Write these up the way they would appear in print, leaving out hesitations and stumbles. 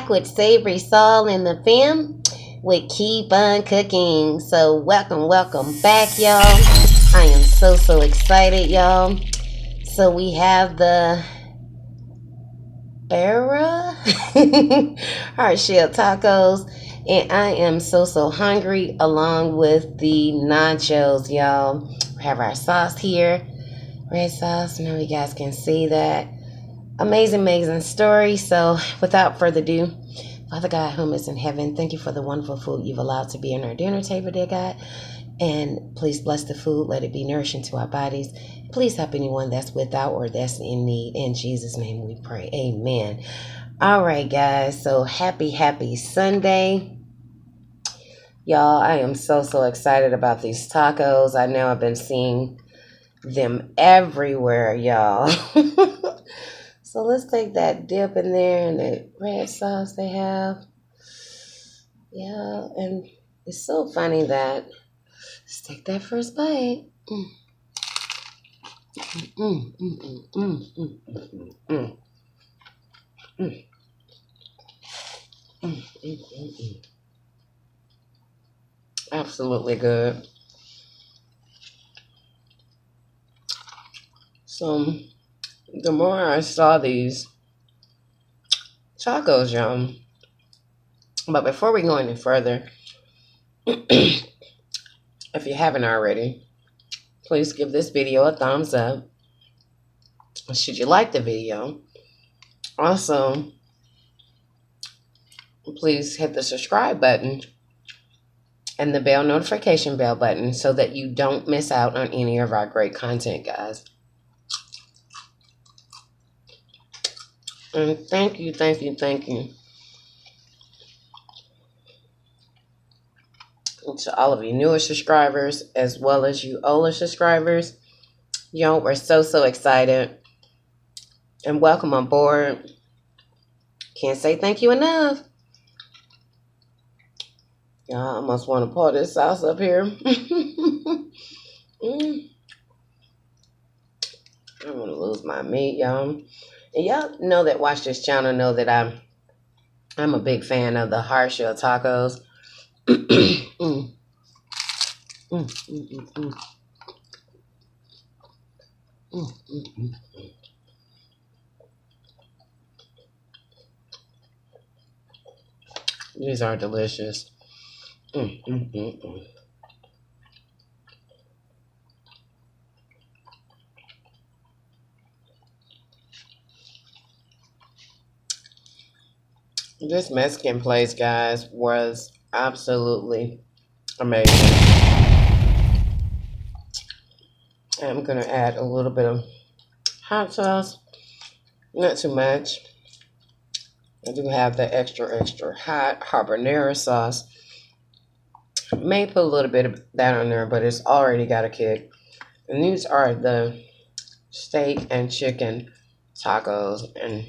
back with Savory Soul and the fam with Keep On Cooking. So welcome back, y'all. I am so excited, y'all. So we have the BIRRIA hard shell tacos, and I am so hungry, along with the nachos, y'all. We have our sauce here, red sauce. Now you guys can see that. Amazing story. So without further ado, Father God, whom is in heaven, thank you for the wonderful food you've allowed to be in our dinner table, dear God. And please bless the food. Let it be nourishing to our bodies. Please help anyone that's without or that's in need. In Jesus' name we pray. Amen. All right, guys. So happy Sunday. Y'all, I am so excited about these tacos. I know I've been seeing them everywhere, y'all. So let's take that dip in there and the red sauce they have. Yeah, and it's so funny that, let's take that first bite. Absolutely good. So the more I saw these tacos, y'all, but before we go any further, if you haven't already, please give this video a thumbs up. Should you like the video? Also, please hit the subscribe button and the bell notification bell button so that you don't miss out on any of our great content, guys. And thank you to all of you newer subscribers as well as you older subscribers. Y'all, we're so excited and welcome on board. Can't say thank you enough. Y'all, I almost want to pour this sauce up here. I don't want to lose my meat, y'all. And y'all know that watch this channel know that I'm a big fan of the hard shell tacos. These are delicious. This Mexican place, guys, was absolutely amazing. I'm going to add a little bit of hot sauce. Not too much. I do have the extra hot habanero sauce. May put a little bit of that on there, but it's already got a kick. And these are the steak and chicken tacos and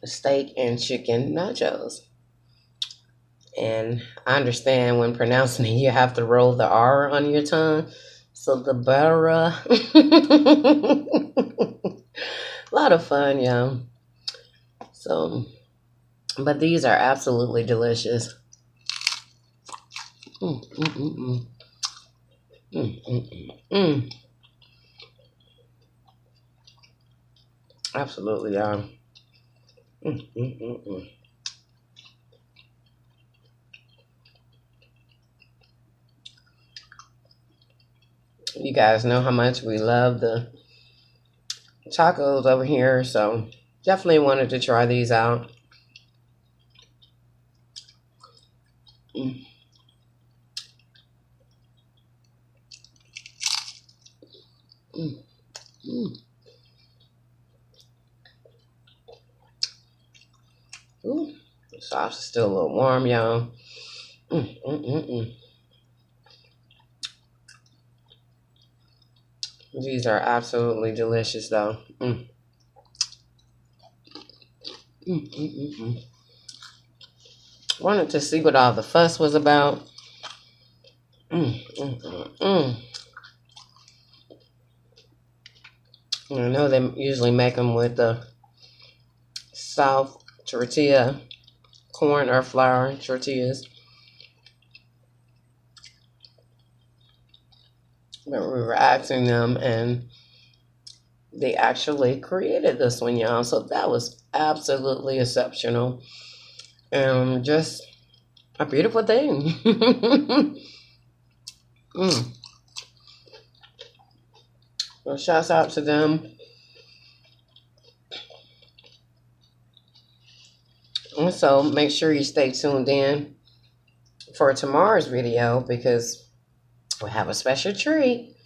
steak and chicken nachos. And I understand when pronouncing it, you have to roll the R on your tongue. So the BIRRIA. A lot of fun, y'all. So, but these are absolutely delicious. Absolutely, y'all. You guys know how much we love the tacos over here, so definitely wanted to try these out. Ooh, the sauce is still a little warm, y'all. These are absolutely delicious, though. Wanted to see what all the fuss was about. I know they usually make them with the South tortilla, corn or flour tortillas. But we were asking them, and they actually created this one, y'all. So that was absolutely exceptional. And just a beautiful thing. So shouts out to them. And so make sure you stay tuned in for tomorrow's video because we have a special treat.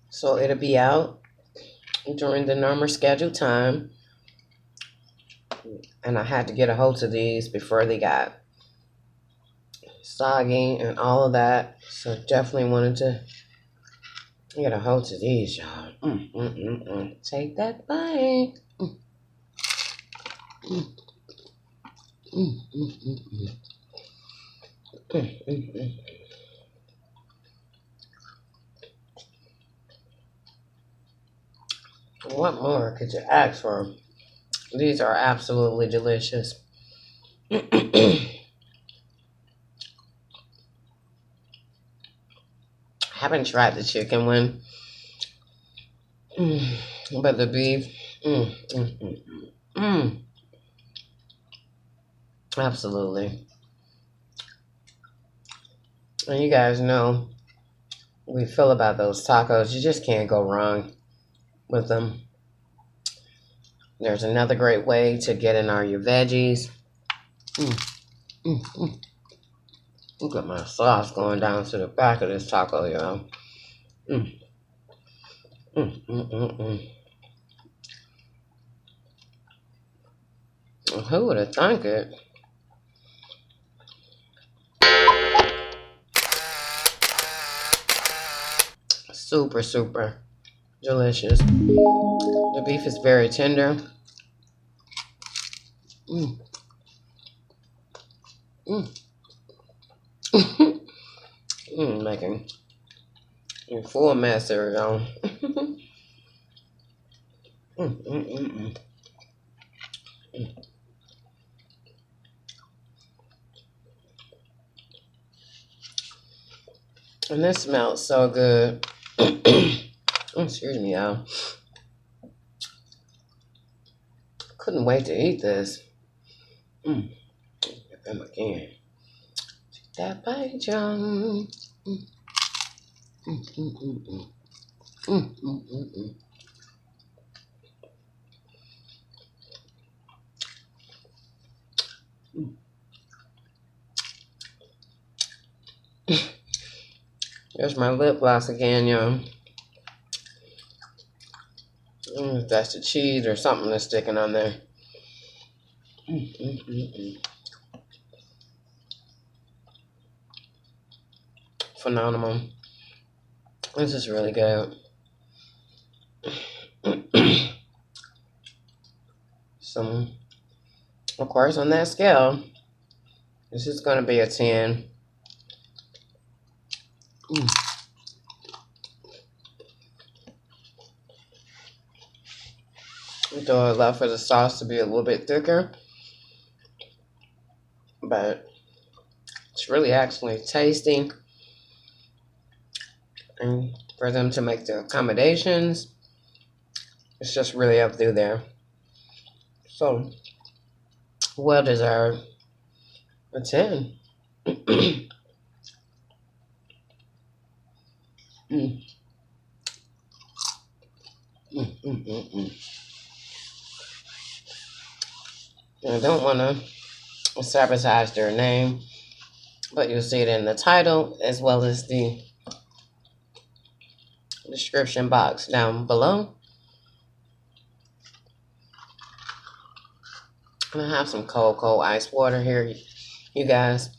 So it'll be out during the normal scheduled time. And I had to get a hold of these before they got soggy and all of that. So definitely wanted to get a hold of these, y'all. Take that bite. What more could you ask for? These are absolutely delicious. Haven't tried the chicken one, but the beef, absolutely. And you guys know we feel about those tacos. You just can't go wrong with them. There's another great way to get in all your veggies. Look at my sauce going down to the back of this taco, y'all. Who would have thunk it? Super, super delicious. The beef is very tender. Making a full mess there, y'all. And this smells so good. Excuse me, y'all. Couldn't wait to eat this. Get them again. Take that bite, y'all. There's my lip gloss again, y'all. If that's the cheese or something that's sticking on there. Phenomenal. This is really good. So, of course, on that scale, this is going to be a 10. Though I'd love for the sauce to be a little bit thicker, but it's really actually tasty. And for them to make the accommodations, it's just really up through there. So, well deserved. A 10. I don't want to sabotage their name, but you'll see it in the title as well as the description box down below. And I have some cold ice water here, you guys.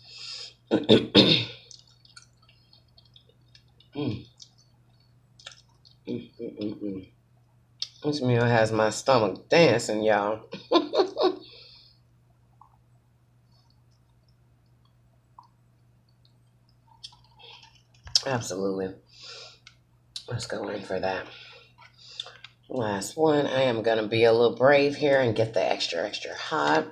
This meal has my stomach dancing, y'all. Absolutely. Let's go in for that. Last one. I am going to be a little brave here and get the extra hot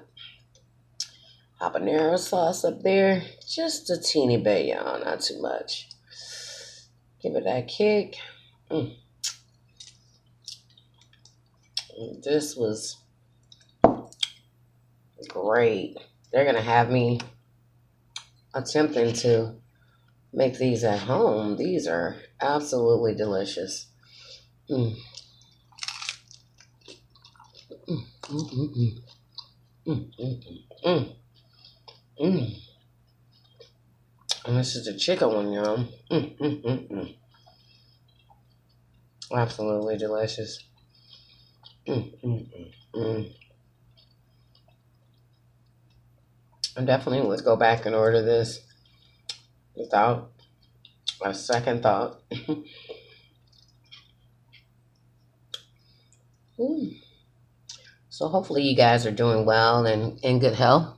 habanero sauce up there. Just a teeny bit, y'all. Not too much. Give it that kick. This was great. They're going to have me attempting to make these at home. These are absolutely delicious. And this is the chicken one, y'all. Absolutely delicious. I definitely would go back and order this without a second thought. So hopefully you guys are doing well and in good health.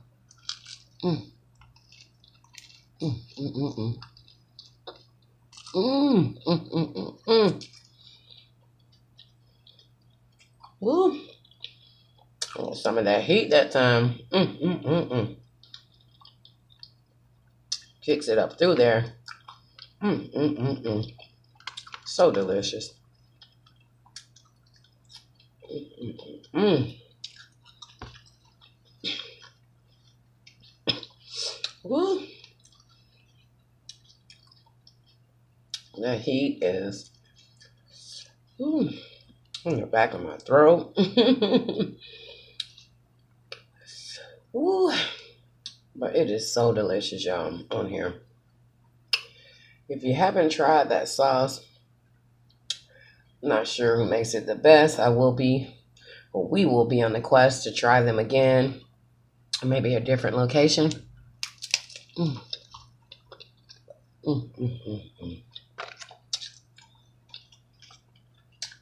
Woo. Oh, some of that heat that time. Kicks it up through there. So delicious. Woo. That heat is in the back of my throat. Woo. But it is so delicious, y'all, on here. If you haven't tried that sauce, not sure who makes it the best. We will be on the quest to try them again. Maybe a different location.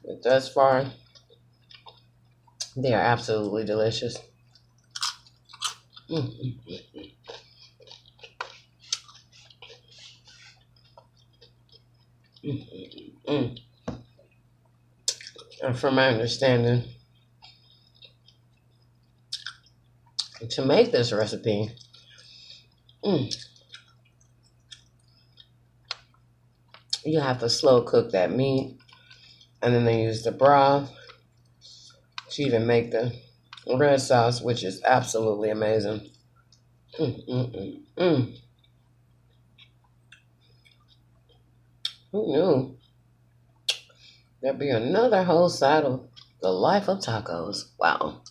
But thus far, they are absolutely delicious. And from my understanding, to make this recipe, you have to slow cook that meat, and then they use the broth to even make the red sauce, which is absolutely amazing. Who knew there'd be another whole side of the life of tacos? Wow.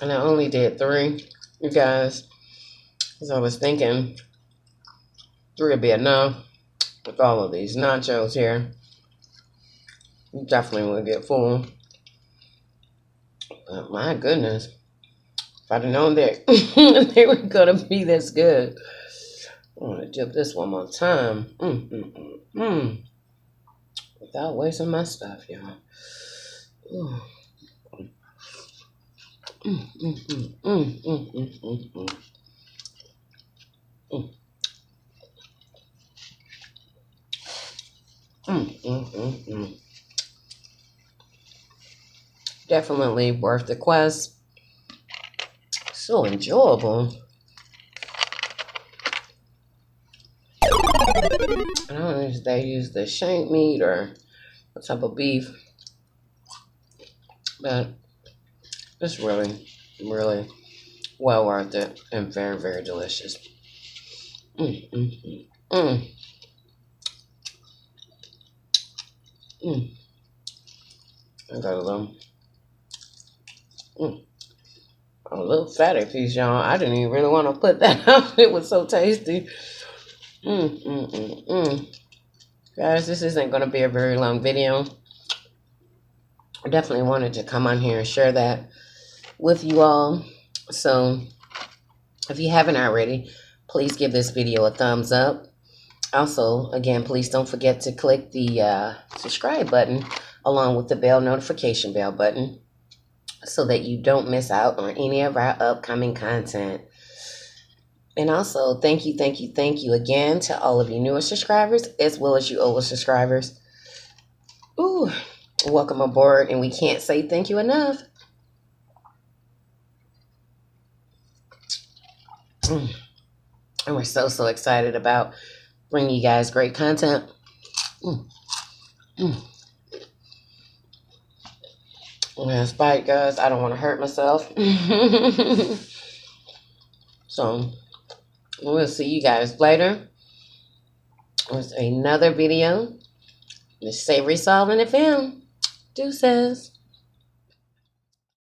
And I only did 3, you guys, because I was thinking 3 would be enough with all of these nachos here. You definitely would get full. But my goodness, if I'd have known that they were going to be this good. I want to dip this one more time. Without wasting my stuff, y'all. Definitely worth the quest. So enjoyable. I don't know if they use the shank meat or what type of beef, but it's really, really well worth it and very, very delicious. I got a little fatty piece, y'all. I didn't even really want to put that out. It was so tasty. Guys, this isn't going to be a very long video. I definitely wanted to come on here and share that with you all. So if you haven't already, please give this video a thumbs up. Also, again, please don't forget to click the subscribe button along with the notification bell button. so that you don't miss out on any of our upcoming content. And also, thank you again to all of you newer subscribers as well as you older subscribers. Ooh, welcome aboard, and we can't say thank you enough. And we're so excited about bringing you guys great content. Despite, guys, I don't want to hurt myself. So, we'll see you guys later with another video. Miss Savory Solving FM. Deuces.